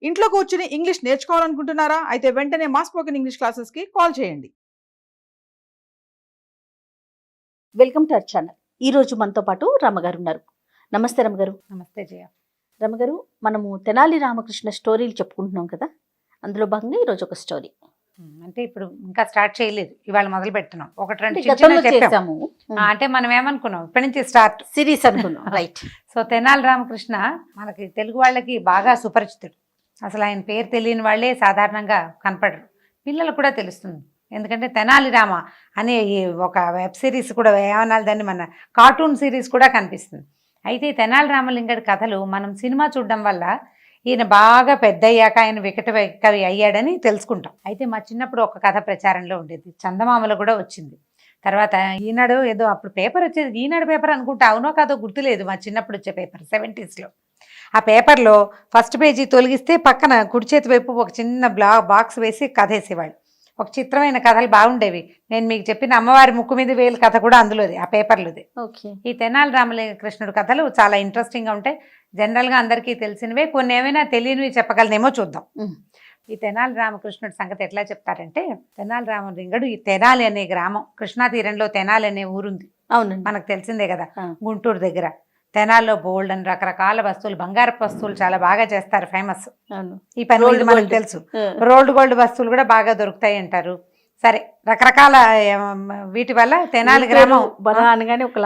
ఇంట్లో కూర్చుని ఇంగ్లీష్ నేర్చుకోవాలనుకుంటున్నారా? అయితే వెంటనే మా స్పోకెన్ ఇంగ్లీష్ క్లాసెస్‌కి కాల్ చేయండి. Welcome to our channel. ఈరోజు మనతో పాటు రమ్మగారు ఉన్నారు. నమస్తే రమ్మగారు. నమస్తే జయ. రమ్మగారు, మనము తెనాలి రామకృష్ణ స్టోరీలు చెప్పుకుంటున్నాం కదా, అందులో భాగంగా ఈరోజు ఒక స్టోరీ. అంటే ఇప్పుడు ఇంకా స్టార్ట్ చేయలేదు, ఇవాళ మొదలు పెడుతున్నాం. ఒకటి రెండు అంటే చిన్న గతంలో చిన్నవి చెప్పాం. చేసాము, అంటే మనం ఏమనుకున్నాం, ఇప్పటి నుంచి స్టార్ట్ సిరీస్ అనుకున్నాం. రైట్. సో తెనాలి రామకృష్ణ మనకి తెలుగు వాళ్ళకి బాగా సుపరిచితుడు. అసలు ఆయన పేరు తెలియని వాళ్ళే సాధారణంగా కనపడరు, పిల్లలకు కూడా తెలుస్తుంది. ఎందుకంటే తెనాలి రామ అనే ఈ ఒక వెబ్ సిరీస్ కూడా, ఏమనాలి దాన్ని, మన కార్టూన్ సిరీస్ కూడా కనిపిస్తుంది. అయితే ఈ తెనాలి రామలింగడి కథలు మనం సినిమా చూడడం వల్ల ఈయన బాగా పెద్ద అయ్యాక ఆయన వికట కవి అయ్యాడని తెలుసుకుంటాం. అయితే మా చిన్నప్పుడు ఒక కథ ప్రచారంలో ఉండేది, చందమామలో కూడా వచ్చింది. తర్వాత ఈనాడు ఏదో అప్పుడు పేపర్ వచ్చేది, ఈనాడు పేపర్ అనుకుంటా, అవునో కాదో గుర్తులేదు, మా చిన్నప్పుడు వచ్చే పేపర్ 70s. ఆ పేపర్లో ఫస్ట్ పేజీ తొలగిస్తే పక్కన కుడి చేతి వైపు ఒక చిన్న బాక్స్ వేసి కథ వేసేవాళ్ళు. ఒక చిత్రమైన కథలు బాగుండేవి. నేను మీకు చెప్పిన అమ్మవారి ముక్కు మీద వేలు కథ కూడా అందులోది, ఆ పేపర్లోది. ఓకే. ఈ తెనాలి రామకృష్ణుడు కథలు చాలా ఇంట్రెస్టింగ్గా ఉంటాయి. జనరల్గా అందరికీ తెలిసినవే, కొన్ని ఏమైనా తెలియనివి చెప్పగలనేమో చూద్దాం. ఈ తెనాలి రామకృష్ణుడి సంగతి ఎట్లా చెప్తారంటే, తెనాలి రామలింగడు ఈ తెనాలి అనే గ్రామం, కృష్ణా తీరంలో తెనాలి అనే ఊరుంది, అవునండి, మనకు తెలిసిందే కదా, గుంటూరు దగ్గర. తెనాల్లో బోల్డ్ అని రకరకాల వస్తువులు, బంగారపు వస్తువులు చాలా బాగా చేస్తారు, ఫేమస్. ఈ పని మనకు తెలుసు. రోల్డ్ గోల్డ్ వస్తువులు కూడా బాగా దొరుకుతాయి అంటారు. సరే, రకరకాల వీటి వల్ల తెనాలి గ్రామం అనగానే ఒక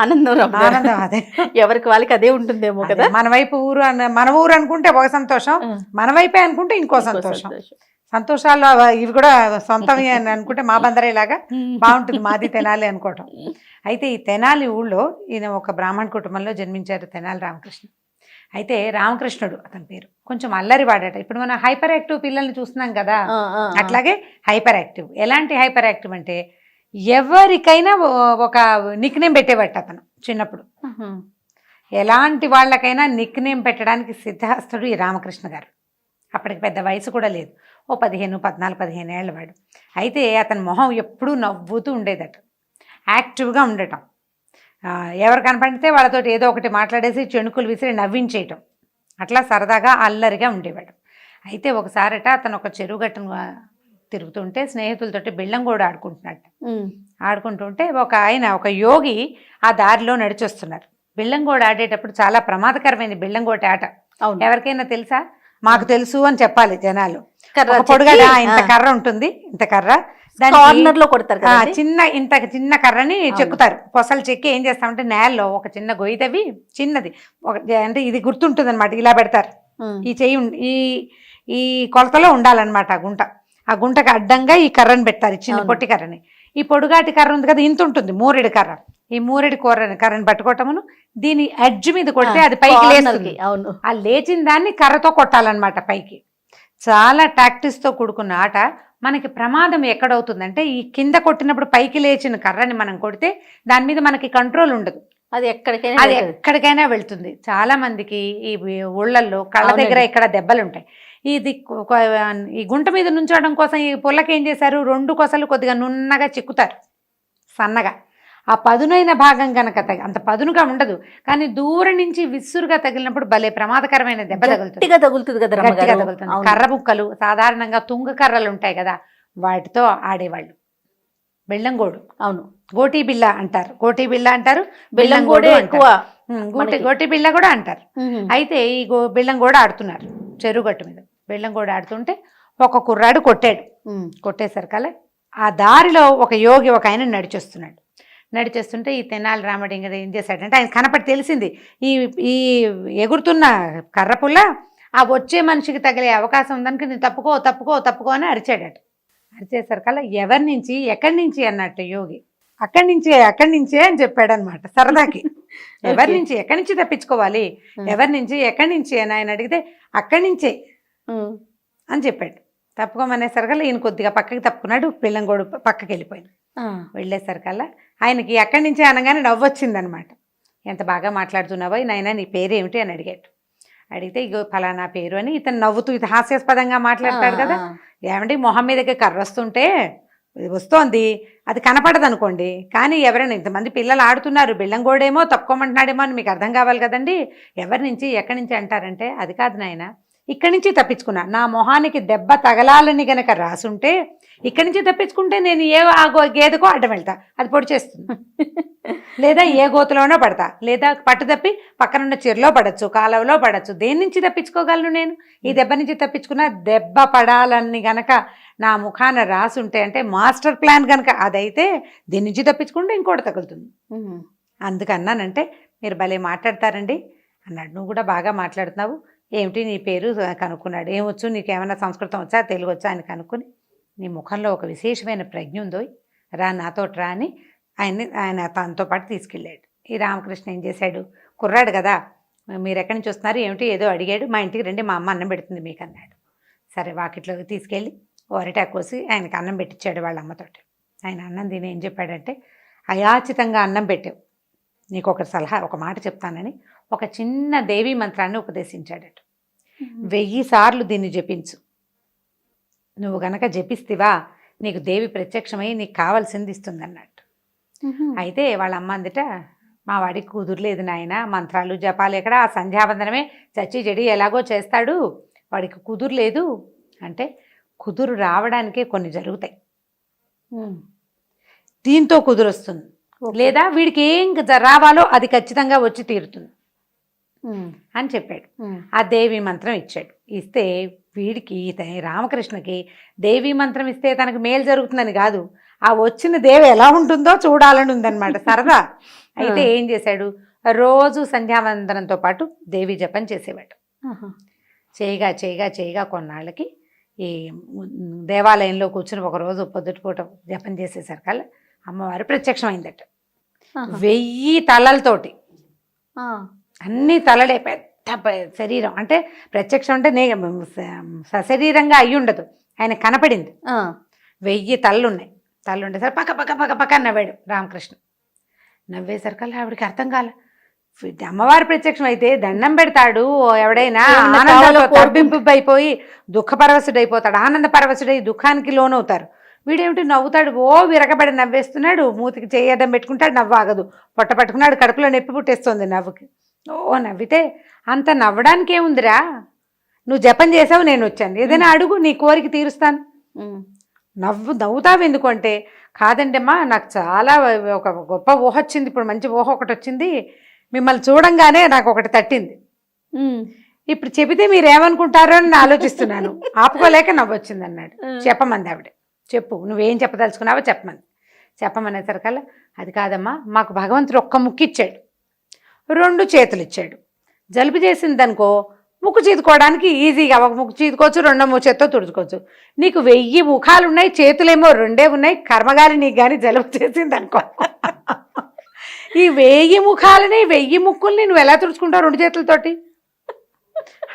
ఆనందం. ఆనందం అదే, ఎవరికి వాళ్ళకి అదే ఉంటుందేమో కదా. మన వైపు ఊరు మన ఊరు అనుకుంటే ఒక సంతోషం, మన వైపే అనుకుంటే ఇంకో సంతోషం. సంతోషాల్లో ఇవి కూడా సొంతం అని అనుకుంటే మా బందరేలాగా బాగుంటుంది, మాది తెనాలి అనుకోవటం. అయితే ఈ తెనాలి ఊళ్ళో ఈయన ఒక బ్రాహ్మణ కుటుంబంలో జన్మించారు, తెనాలి రామకృష్ణ. అయితే రామకృష్ణుడు అతని పేరు, కొంచెం అల్లరి వాడట. ఇప్పుడు మనం హైపర్ యాక్టివ్ పిల్లల్ని చూస్తున్నాం కదా, అట్లాగే హైపర్ యాక్టివ్. ఎలాంటి హైపర్ యాక్టివ్ అంటే, ఎవరికైనా ఒక నిక్ నేమ్ పెట్టేవాట అతను చిన్నప్పుడు. ఎలాంటి వాళ్ళకైనా నిక్ నేమ్ పెట్టడానికి సిద్ధహస్తుడు ఈ రామకృష్ణ గారు. అప్పటికి పెద్ద వయసు కూడా లేదు, ఓ 14-15 ఏళ్ళ వాడు. అయితే అతని మొహం ఎప్పుడూ నవ్వుతూ ఉండేదట, యాక్టివ్గా ఉండటం. ఎవరు కనపడితే వాళ్ళతో ఏదో ఒకటి మాట్లాడేసి చెణుకులు విసిరి నవ్వించేయటం, అట్లా సరదాగా అల్లరిగా ఉండేవాడు. అయితే ఒకసారట అతను ఒక చెరువు గట్టును తిరుగుతుంటే స్నేహితులతోటి బిళ్ళంగోడు ఆడుకుంటుంటే ఒక యోగి ఆ దారిలో నడిచొస్తున్నారు. బిళ్ళంగోడు ఆడేటప్పుడు చాలా ప్రమాదకరమైన బిళ్ళంగోటి ఆట. ఎవరికైనా తెలుసా? మాకు తెలుసు అని చెప్పాలి జనాలు. పొడుగడ ఇంత కర్ర ఉంటుంది, ఇంత కర్ర, కార్నర్ లో కొడతారు, చిన్న కర్రని చెక్కుతారు. పొసలు చెక్కి ఏం చేస్తామంటే నేలలో ఒక చిన్న గొయ్యి తవ్వి, చిన్నది అంటే ఇది గుర్తుంటుంది అనమాట, ఇలా పెడతారు. ఈ చెయ్యి ఈ కొలతలో ఉండాలన్నమాట ఆ గుంటకు అడ్డంగా ఈ కర్రని పెడతారు, చిన్న పొట్టి కర్రని. ఈ పొడుగాటి కర్ర ఉంది కదా, ఇంత ఉంటుంది, మూరెడు కర్ర. ఈ మూరెడు కర్రని పట్టుకోవటమును, దీని ఎడ్జ్ మీద కొడితే అది పైకి లేస్తుంది. ఆ లేచిన దాన్ని కర్రతో కొట్టాలన్నమాట పైకి. చాలా టాక్టిక్స్తో కూడుకున్న ఆట. మనకి ప్రమాదం ఎక్కడవుతుందంటే, ఈ కింద కొట్టినప్పుడు పైకి లేచిన కర్రని మనం కొడితే దాని మీద మనకి కంట్రోల్ ఉండదు, అది ఎక్కడికైనా వెళ్తుంది. చాలా మందికి ఈ ఊళ్ళల్లో కళ్ళ దగ్గర ఇక్కడ దెబ్బలు ఉంటాయి. ఈ గుంట మీద నుంచోవడం కోసం ఈ పుల్లకి ఏం చేశారు, 2 కొసలు కొద్దిగా నున్నగా చిక్కుతారు సన్నగా. ఆ పదునైన భాగం కనుక అంత పదునుగా ఉండదు, కానీ దూరం నుంచి విసురుగా తగిలినప్పుడు భలే ప్రమాదకరమైన దెబ్బ తగులుతుంది కదా, గట్టిగా తగులుతుంది. కర్ర ముక్కలు సాధారణంగా తుంగ కర్రలు ఉంటాయి కదా, వాటితో ఆడేవాళ్ళు. బెల్లంగోడు, అవును, గోటీ బిళ్ళ అంటారు, బెల్లంగోడు గోటీ బిళ్ళ కూడా అంటారు. అయితే ఈ బెల్లంగోడు ఆడుతున్నారు చెరువు గట్టు మీద. బెల్లంగోడు ఆడుతుంటే ఒక కుర్రాడు కొట్టేసరికల్లా ఆ దారిలో ఒక యోగి ఒక ఆయన నడిచేస్తుంటే ఈ తెనాలి రామలింగడు ఏం చేశాడంటే, ఆయన కనపడి తెలిసింది ఈ ఎగురుతున్న కర్ర పుల్ల ఆ వచ్చే మనిషికి తగిలే అవకాశం ఉందనుక, నేను తప్పుకో అని అరిచేసరికల్లా ఎవరి నుంచి ఎక్కడి నుంచి అన్నట్టు యోగి, అక్కడి నుంచే అని చెప్పాడు అనమాట సరదాకి. ఎవరి నుంచి ఎక్కడి నుంచి తప్పించుకోవాలి, ఎవరి నుంచి ఎక్కడి నుంచి అని ఆయన అడిగితే అక్కడి నుంచే అని చెప్పాడు. తప్పుకోమనేసరికల్లా ఈయన కొద్దిగా పక్కకి తప్పుకున్నాడు, బెల్లంగోడు పక్కకి వెళ్ళేసరికల్లా ఆయనకి ఎక్కడి నుంచి అనగానే నవ్వొచ్చిందనమాట. ఎంత బాగా మాట్లాడుతున్నావో నాయన, నీ పేరేమిటి అని అడిగితే ఇగో ఫలానా పేరు అని. ఇతను నవ్వుతూ, ఇది హాస్యాస్పదంగా మాట్లాడతాడు కదా, ఏమంటే మొహం మీదకి కర్ర వస్తోంది, అది కనపడదు అనుకోండి, కానీ ఎవరైనా ఇంతమంది పిల్లలు ఆడుతున్నారు, బెల్లంగోడేమో తప్పుకోమంటున్నాడేమో అని మీకు అర్థం కావాలి కదండి, ఎవరి నుంచి ఎక్కడి నుంచి అంటారంటే, అది కాదు నాయన, ఇక్కడి నుంచి తప్పించుకున్నా. నా మొహానికి దెబ్బ తగలాలని గనక రాసుంటే ఇక్కడి నుంచి తప్పించుకుంటే నేను గేదెకో అడ్డం వెళ్తా, అది పొడి చేస్తుంది. లేదా ఏ గోతులోనో పడతా, లేదా పట్టు తప్పి పక్కనున్న చెరులో పడచ్చు, కాలువలో పడచ్చు. దేని నుంచి తప్పించుకోగలను నేను? ఈ దెబ్బ నుంచి తప్పించుకున్నా. దెబ్బ పడాలని గనక నా ముఖాన రాసుంటే, అంటే మాస్టర్ ప్లాన్ గనక అదైతే దీని నుంచి తప్పించుకుంటే ఇంకోటి తగులుతుంది. అందుకన్నానంటే మీరు భలే మాట్లాడతారండి అన్నాడు. నువ్వు కూడా బాగా మాట్లాడుతున్నావు, ఏమిటి నీ పేరు కనుక్కున్నాడు. ఏమొచ్చు నీకేమైనా సంస్కృతం వచ్చా, తెలుగు వచ్చా అని కనుక్కొని, నీ ముఖంలో ఒక విశేషమైన ప్రజ్ఞ ఉందో, రా నాతోటి రా అని ఆయన తనతో పాటు తీసుకెళ్ళాడు. ఈ రామకృష్ణ ఏం చేశాడు, కుర్రాడు కదా, మీరు ఎక్కడి నుంచి వస్తున్నారు ఏమిటి ఏదో అడిగాడు. మా ఇంటికి రండి, మా అమ్మ అన్నం పెడుతుంది మీకు అన్నాడు. సరే వాకిట్లోకి తీసుకెళ్ళి అరిటాకు కోసి ఆయనకి అన్నం పెట్టించాడు వాళ్ళ అమ్మతోటి. ఆయన అన్నం తిని ఏం చెప్పాడంటే, అయాచితంగా అన్నం పెట్టావు, నీకు ఒక సలహా ఒక మాట చెప్తానని ఒక చిన్న దేవీ మంత్రాన్ని ఉపదేశించాడట. 1000 సార్లు దీన్ని జపించు, నువ్వు గనక జపిస్తివా నీకు దేవి ప్రత్యక్షమై నీకు కావాల్సింది ఇస్తుంది అన్నట్టు. అయితే వాళ్ళ అమ్మ అందట, మా వాడికి కుదురులేదు నాయన, మంత్రాలు జపాలు ఎక్కడ, ఆ సంధ్యావందనమే చచ్చి చెడి ఎలాగో చేస్తాడు, వాడికి కుదురులేదు అంటే, కుదురు రావడానికే కొన్ని జరుగుతాయి, దీంతో కుదురు వస్తుంది, లేదా వీడికి ఏం రావాలో అది ఖచ్చితంగా వచ్చి తీరుతుంది అని చెప్పాడు. ఆ దేవి మంత్రం ఇచ్చాడు. ఇస్తే వీడికి రామకృష్ణకి దేవి మంత్రం ఇస్తే తనకు మేలు జరుగుతుందని కాదు, ఆ వచ్చిన దేవి ఎలా ఉంటుందో చూడాలని ఉందన్నమాట, సరదా. అయితే ఏం చేశాడు, రోజు సంధ్యావందనంతో పాటు దేవి జపం చేసేవాడు. చేయగా చేయగా చేయగా కొన్నాళ్ళకి ఈ దేవాలయంలో కూర్చుని ఒకరోజు పొద్దుటిపూట జపం చేసేసరికల్లా అమ్మవారు ప్రత్యక్షమైందట. 1000 తలలతోటి, అన్ని తలలే, పెద్ద శరీరం. అంటే ప్రత్యక్షం అంటే సశరీరంగా అయ్యి ఉండదు, ఆయన కనపడింది. 1000 తలలున్నాయి. తలలుండేసరికి పక్క పక్క పక్క పక్క నవ్వాడు రామకృష్ణ. నవ్వేసరికల్లా ఆవిడికి అర్థం కాల, అమ్మవారి ప్రత్యక్షం అయితే దండం పెడతాడు ఎవడైనా, ఆనందంలో తబ్బింపుబైపోయి దుఃఖపరవశుడైపోతాడు, ఆనంద పరవశుడై దుఃఖానికి లోనవుతారు. వీడేమిటి నవ్వుతాడు, విరగబడి నవ్వేస్తున్నాడు, మూతికి చేయడం పెట్టుకుంటాడు, నవ్వాగదు, పొట్ట పట్టుకున్నాడు, కడుపులో నొప్పి పుట్టేస్తుంది నవ్వుకి. నవ్వితే అంత నవ్వడానికి ఏముందిరా, నువ్వు జపం చేసావు నేను వచ్చాను, ఏదైనా అడుగు నీ కోరిక తీరుస్తాను. నవ్వుతావు ఎందుకంటే, కాదండి అమ్మా నాకు చాలా ఒక గొప్ప ఊహ వచ్చింది, ఇప్పుడు మంచి ఊహ ఒకటి వచ్చింది, మిమ్మల్ని చూడంగానే నాకు ఒకటి తట్టింది, ఇప్పుడు చెబితే మీరేమనుకుంటారో అని ఆలోచిస్తున్నాను, ఆపుకోలేక నవ్వొచ్చింది అన్నాడు. చెప్పమంది ఆవిడ. చెప్పు నువ్వేం చెప్పదలుచుకున్నావో చెప్పమనేసరికల్లా, అది కాదమ్మా మాకు భగవంతుడు ఒక్క ముక్కు ఇచ్చాడు, 2 చేతులు ఇచ్చాడు, జలుబు చేసిందనుకో ముక్కు చీదుకోవడానికి ఈజీగా ఒక ముక్కు చీదుకోవచ్చు, 2వ చేత్తో తుడుచుకోవచ్చు. నీకు 1000 ముఖాలు ఉన్నాయి, చేతులేమో 2 ఉన్నాయి, కర్మగాలి నీకు కానీ జలుబు చేసిందనుకో, ఈ 1000 ముఖాలని 1000 ముక్కుల్ని నువ్వు ఎలా తుడుచుకుంటావు 2 చేతులతోటి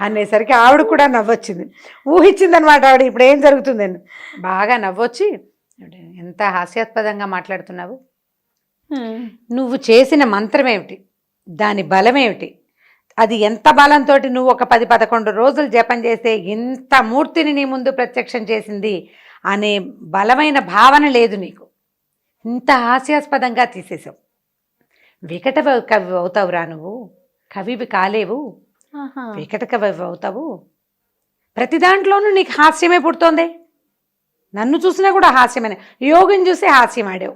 అనేసరికి ఆవిడ కూడా నవ్వొచ్చింది, ఊహించిందనమాట ఆవిడ ఇప్పుడు ఏం జరుగుతుందని. బాగా నవ్వొచ్చి, ఎంత హాస్యాస్పదంగా మాట్లాడుతున్నావు, నువ్వు చేసిన మంత్రం ఏమిటి, దాని బలం ఏమిటి, అది ఎంత బలంతో నువ్వు ఒక 10-11 రోజులు జపం చేస్తే ఇంత మూర్తిని నీ ముందు ప్రత్యక్షం చేసింది అనే బలమైన భావన లేదు నీకు, ఇంత హాస్యాస్పదంగా తీసేసావు, వికట కవి అవుతావురా నువ్వు, కవివి కాలేవు, వికట కవి అవుతావు, ప్రతి దాంట్లోనూ నీకు హాస్యమే పుడుతోంది, నన్ను చూసినా కూడా హాస్యమనే, యోగిని చూసి హాస్యం ఆడావు,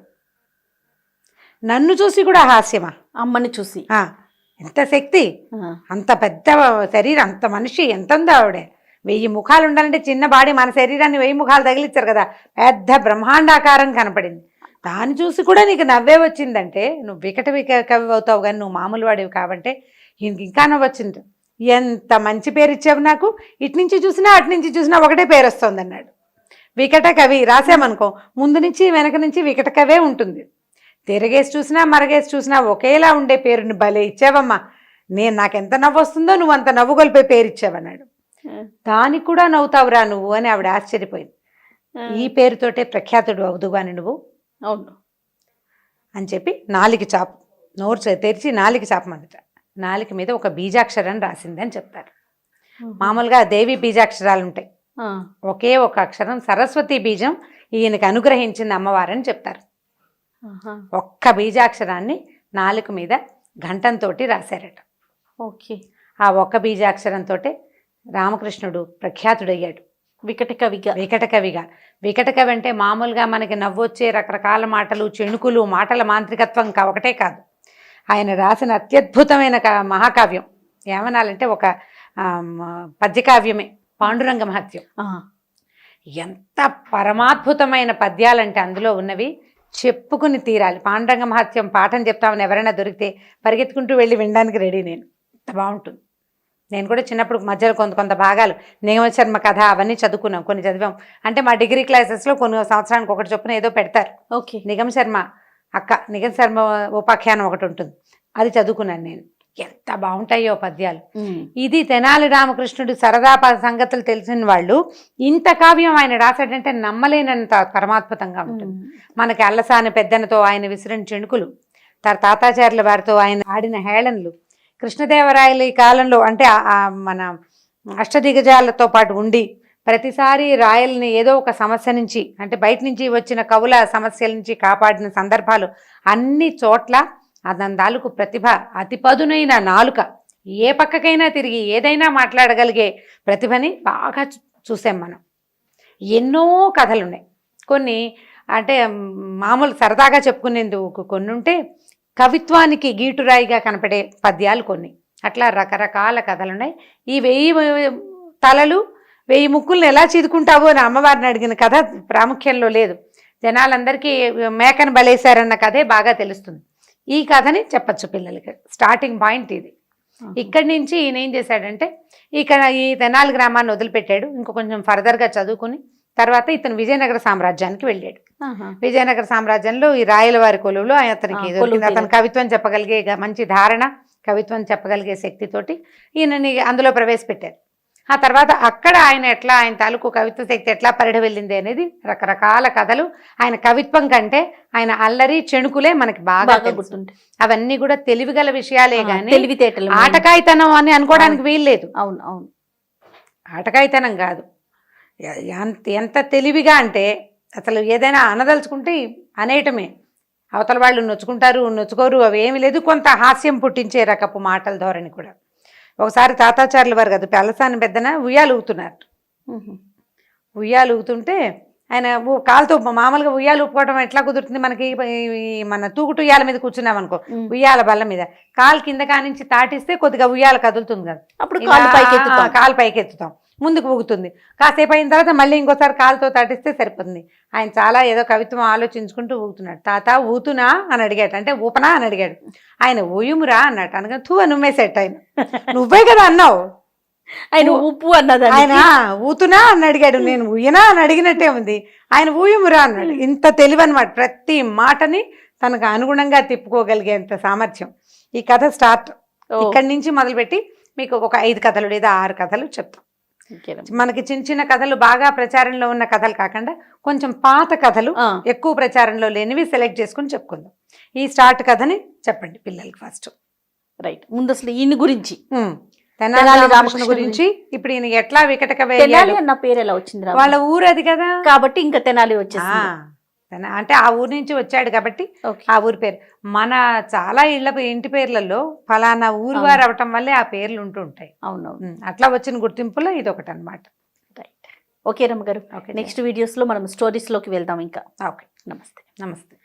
నన్ను చూసి కూడా హాస్యమా, అమ్మని చూసి ఎంత శక్తి, అంత పెద్ద శరీరం, అంత మనిషి ఎంత ఉందో ఆవిడే, 1000 ముఖాలు ఉండాలంటే చిన్న బాడీ, మన శరీరాన్ని 1000 ముఖాలు తగిలిచ్చారు కదా, పెద్ద బ్రహ్మాండాకారం కనపడింది, దాన్ని చూసి కూడా నీకు నవ్వే వచ్చిందంటే నువ్వు వికట కవి అవుతావు, కానీ నువ్వు మామూలు వాడివి కాబట్టి ఇంకా నవ్వొచ్చింది. ఎంత మంచి పేరు ఇచ్చావు నాకు, ఇటు నుంచి చూసినా అటు నుంచి చూసినా ఒకటే పేరు వస్తుంది అన్నాడు. వికట కవి రాసామనుకో, ముందు నుంచి వెనక నుంచి వికట కవే ఉంటుంది, తిరగేసి చూసినా మరగేసి చూసినా ఒకేలా ఉండే పేరుని భలే ఇచ్చావమ్మా, నాకెంత నవ్వు వస్తుందో నువ్వు అంత నవ్వు గొలిపే పేరు ఇచ్చావన్నాడు. దానికి కూడా నవ్వుతావురా నువ్వు అని ఆవిడ ఆశ్చర్యపోయింది. ఈ పేరుతోటే ప్రఖ్యాతుడు అవుదుగాని నువ్వు, అవును అని చెప్పి నాలిక చాపు, నోరు తెరిచి నాలిక చాపమందట, నాలిక మీద ఒక బీజాక్షరం రాసింది అని చెప్తారు. మామూలుగా దేవి బీజాక్షరాలు ఉంటాయి, ఒకే ఒక అక్షరం సరస్వతి బీజం ఈయనకి అనుగ్రహించింది అమ్మవారని చెప్తారు. ఒక్క బీజాక్షరాన్ని నాలుక మీద గంటంతో రాశారట. ఓకే. ఆ ఒక్క బీజాక్షరంతో రామకృష్ణుడు ప్రఖ్యాతుడయ్యాడు వికట కవిగా. వికట కవిగా. వికట కవి అంటే మామూలుగా మనకి నవ్వొచ్చే రకరకాల మాటలు, చెణుకులు, మాటల మాంత్రికత్వం ఒకటే కాదు. ఆయన రాసిన అత్యద్భుతమైన మహాకావ్యం ఏమనాలంటే ఒక పద్యకావ్యమే పాండురంగ మహత్యం. ఎంత పరమాద్భుతమైన పద్యాలంటే అందులో ఉన్నవి చెప్పుకుని తీరాలి. పాండురంగ మహత్యం పాఠం చెప్తామని ఎవరైనా దొరికితే పరిగెత్తుకుంటూ వెళ్ళి వినడానికి రెడీ. నేను ఎంత బాగుంటుంది. నేను కూడా చిన్నప్పుడు మధ్యలో కొంత భాగాలు నిగమ శర్మ కథ అవన్నీ చదువుకున్నాం, కొన్ని చదివాం. అంటే మా డిగ్రీ క్లాసెస్లో కొన్ని సంవత్సరానికి ఒకటి చొప్పున ఏదో పెడతారు. ఓకే. నిగమ శర్మ నిగమ శర్మ ఉపాఖ్యానం ఒకటి ఉంటుంది, అది చదువుకున్నాను నేను. ఎంత బాగుంటాయో పద్యాలు. ఇది తెనాలి రామకృష్ణుడు సరదా సంగతులు తెలిసిన వాళ్ళు ఇంత కావ్యం ఆయన రాశాడంటే నమ్మలేనంత పరమాద్భుతంగా ఉంటుంది. మనకి అల్లసాని పెద్దనతో ఆయన విసిరిన చెణుకులు, తాతాచార్యుల వారితో ఆయన ఆడిన హేళనలు, కృష్ణదేవరాయల ఈ కాలంలో అంటే మన అష్టదిగ్గజాలతో పాటు ఉండి ప్రతిసారి రాయల్ని ఏదో ఒక సమస్య నుంచి, అంటే బయట నుంచి వచ్చిన కవుల సమస్యల నుంచి కాపాడిన సందర్భాలు అన్ని చోట్ల అదందాలకు ప్రతిభ, అతి పదునైన నాలుక, ఏ పక్కకైనా తిరిగి ఏదైనా మాట్లాడగలిగే ప్రతిభని బాగా చూసాం మనం. ఎన్నో కథలు ఉన్నాయి. కొన్ని అంటే మామూలు సరదాగా చెప్పుకునేందుకు కొన్ని ఉంటే, కవిత్వానికి గీటురాయిగా కనపడే పద్యాలు కొన్ని, అట్లా రకరకాల కథలు ఉన్నాయి. ఈ 1000 తలలు 1000 ముక్కులను ఎలా చీదుకుంటావో అని అమ్మవారిని అడిగిన కథ ప్రాముఖ్యంలో లేదు. జనాలందరికీ మేకను బలేశారన్న కథే బాగా తెలుస్తుంది. ఈ కథని చెప్పచ్చు పిల్లలకి. స్టార్టింగ్ పాయింట్ ఇది. ఇక్కడి నుంచి ఈయన ఏం చేశాడంటే ఇక్కడ ఈ తెనాలి గ్రామాన్ని వదిలిపెట్టాడు. ఇంకో కొంచెం ఫర్దర్గా చదువుకుని తర్వాత ఇతను విజయనగర సామ్రాజ్యానికి వెళ్ళాడు. విజయనగర సామ్రాజ్యంలో ఈ రాయల వారి కొలువులో అతనికి అతను కవిత్వం చెప్పగలిగే మంచి ధారణ, కవిత్వం చెప్పగలిగే శక్తితోటి ఈయనని అందులో ప్రవేశపెట్టారు. ఆ తర్వాత అక్కడ ఆయన ఆయన తాలూకు కవిత్వ శక్తి ఎట్లా పరిడి వెళ్ళింది అనేది రకరకాల కథలు. ఆయన కవిత్వం కంటే ఆయన అల్లరి చెణుకులే మనకి బాగా గుర్తుంటాయి. అవన్నీ కూడా తెలివిగల విషయాలే గానీ తెలివితేటలు, ఆటకాయితనం అని అనుకోవడానికి వీల్లేదు. అవును అవును, ఆటకాయితనం కాదు. ఎంత తెలివిగా అంటే అసలు ఏదైనా అనదలుచుకుంటే అనేయటమే. అవతల వాళ్ళు నొచ్చుకుంటారు, నొచ్చుకోరు, అవి ఏమి లేదు. కొంత హాస్యం పుట్టించే రకపు మాటల ధోరణి కూడా. ఒకసారి తాతాచార్యుల వారు కదా అలసాని పెద్దన ఉయ్యాలు ఊగుతున్నారు. ఉయ్యాలు ఊగుతుంటే ఆయన కాలుతో మామూలుగా ఉయ్యాలు ఊపుకోవడం ఎట్లా కుదురుతుంది మనకి, మన తూగుటు ఉయ్యాల మీద కూర్చున్నాం అనుకో, ఉయ్యాల బల్ల మీద కాలు కింద కానించి తాటిస్తే కొద్దిగా ఉయ్యాల కదులుతుంది కదా, అప్పుడు కాలు పైకెత్తుతాం, ముందుకు ఊగుతుంది. కాసేపు అయిన తర్వాత మళ్ళీ ఇంకోసారి కాలుతో తాటిస్తే సరిపోతుంది. ఆయన చాలా ఏదో కవిత్వం ఆలోచించుకుంటూ ఊగుతున్నాడు. తాత ఊతునా అని అడిగాడు, అంటే ఊపనా అని అడిగాడు. ఆయన ఊయుమురా అన్నట్టు, అనగా తూ అని ఉమ్మేసేట. ఆయన నువ్వే కదా అన్నావు, ఆయన ఉప్పు అన్నది. ఆయన ఊతునా అని అడిగాడు, నేను ఊయనా అని అడిగినట్టే ఉంది. ఆయన ఊయుమురా అన్నాడు. ఇంత తెలివి అనమాట. ప్రతి మాటని తనకు అనుగుణంగా తిప్పుకోగలిగేంత సామర్థ్యం. ఈ కథ స్టార్ట్ ఇక్కడి నుంచి మొదలుపెట్టి మీకు ఒక 5 కథలు లేదా 6 కథలు చెప్తాం. మనకి చిన్న చిన్న కథలు, బాగా ప్రచారంలో ఉన్న కథలు కాకుండా కొంచెం పాత కథలు, ఎక్కువ ప్రచారంలో లేనివి సెలెక్ట్ చేసుకుని చెప్పుకుందాం. ఈ స్టార్ట్ కథని చెప్పండి పిల్లలకి ఫస్ట్. రైట్. ముందు అసలు ఈయన గురించి, తెనాలి రామకృష్ణ గురించి. ఇప్పుడు ఈయన ఎట్లా వికట కవి అన్న పేరు ఎలా వచ్చింది? వాళ్ళ ఊరు అది కదా, కాబట్టి ఇంకా తెనాలి వచ్చేసి అంటే ఆ ఊరు నుంచి వచ్చాడు కాబట్టి ఆ ఊరి పేరు. మన చాలా ఇంటి పేర్లలో ఫలానా ఊరు వారు అవటం వల్లే ఆ పేర్లు ఉంటూ ఉంటాయి. అవునవును. అట్లా వచ్చిన గుర్తింపులో ఇది ఒకటి అనమాట. రైట్. ఓకే రమ్మ గారు, నెక్స్ట్ వీడియోస్ లో మనం స్టోరీస్ లోకి వెళ్దాం ఇంకా. ఓకే, నమస్తే. నమస్తే.